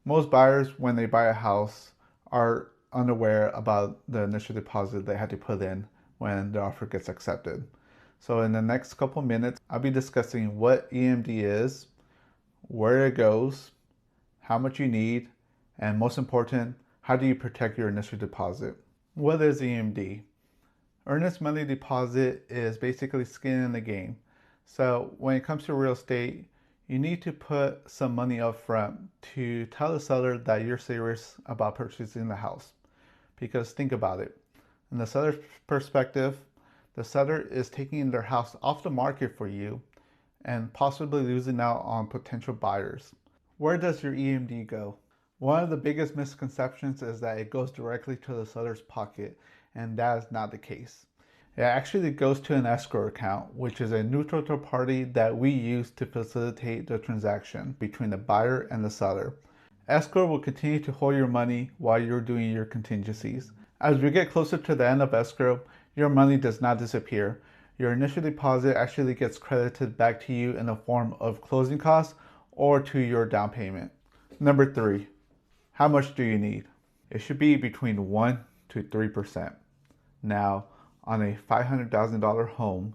Most buyers, when they buy a house, are unaware about the initial deposit they had to put in when the offer gets accepted. So in the next couple minutes, I'll be discussing what EMD is, where it goes, how much you need, and most important, how do you protect your initial deposit? What is EMD? Earnest Money Deposit is basically skin in the game. So when it comes to real estate, you need to put some money up front to tell the seller that you're serious about purchasing the house. Because think about it. In the seller's perspective, the seller is taking their house off the market for you and possibly losing out on potential buyers. Where does your EMD go? One of the biggest misconceptions is that it goes directly to the seller's pocket, and that is not the case. It actually goes to an escrow account, which is a neutral third party that we use to facilitate the transaction between the buyer and the seller. Escrow will continue to hold your money while you're doing your contingencies. As we get closer to the end of escrow, your money does not disappear. Your initial deposit actually gets credited back to you in the form of closing costs or to your down payment. Number 3, how much do you need? It should be between 1 to 3%. Now, on a $500,000 home,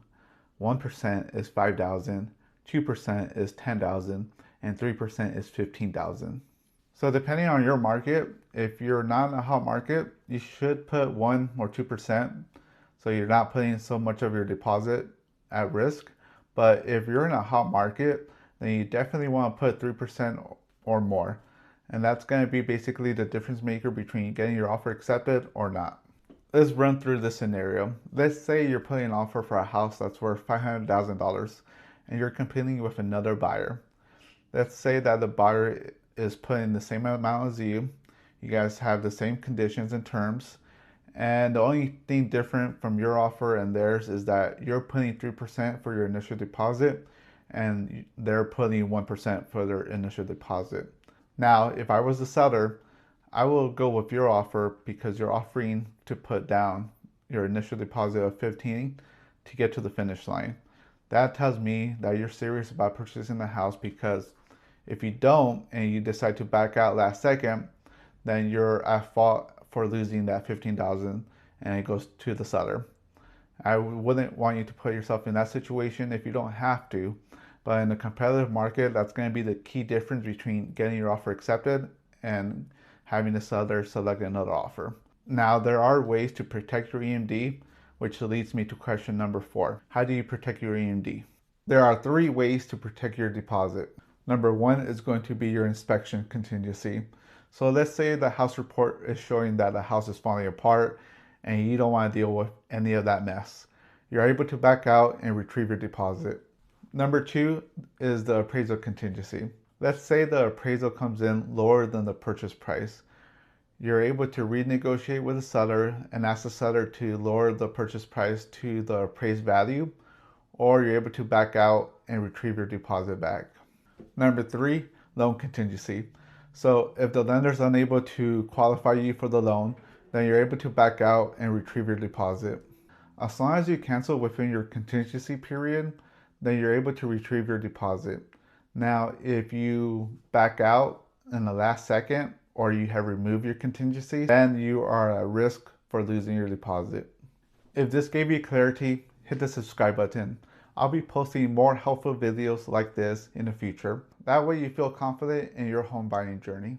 1% is $5,000, 2% is $10,000, and 3% is $15,000. So depending on your market, if you're not in a hot market, you should put 1 or 2%, so you're not putting so much of your deposit at risk. But if you're in a hot market, then you definitely want to put 3% or more. And that's going to be basically the difference maker between getting your offer accepted or not. Let's run through this scenario. Let's say you're putting an offer for a house that's worth $500,000 and you're competing with another buyer. Let's say that the buyer is putting the same amount as you. You guys have the same conditions and terms. And the only thing different from your offer and theirs is that you're putting 3% for your initial deposit and they're putting 1% for their initial deposit. Now, if I was the seller, I will go with your offer because you're offering to put down your initial deposit of 15 to get to the finish line. That tells me that you're serious about purchasing the house, because if you don't and you decide to back out last second, then you're at fault for losing that 15,000 and it goes to the seller. I wouldn't want you to put yourself in that situation if you don't have to. But in a competitive market, that's going to be the key difference between getting your offer accepted and having the seller select another offer. Now, there are ways to protect your EMD, which leads me to question number 4. How do you protect your EMD? There are 3 ways to protect your deposit. Number 1 is going to be your inspection contingency. So let's say the house report is showing that the house is falling apart and you don't want to deal with any of that mess. You're able to back out and retrieve your deposit. Number 2 is the appraisal contingency. Let's say the appraisal comes in lower than the purchase price. You're able to renegotiate with the seller and ask the seller to lower the purchase price to the appraised value, or you're able to back out and retrieve your deposit back. Number 3, loan contingency. So if the lender is unable to qualify you for the loan, then you're able to back out and retrieve your deposit. As long as you cancel within your contingency period, then you're able to retrieve your deposit. Now, if you back out in the last second or you have removed your contingency, then you are at risk for losing your deposit. If this gave you clarity, hit the subscribe button. I'll be posting more helpful videos like this in the future. That way you feel confident in your home buying journey.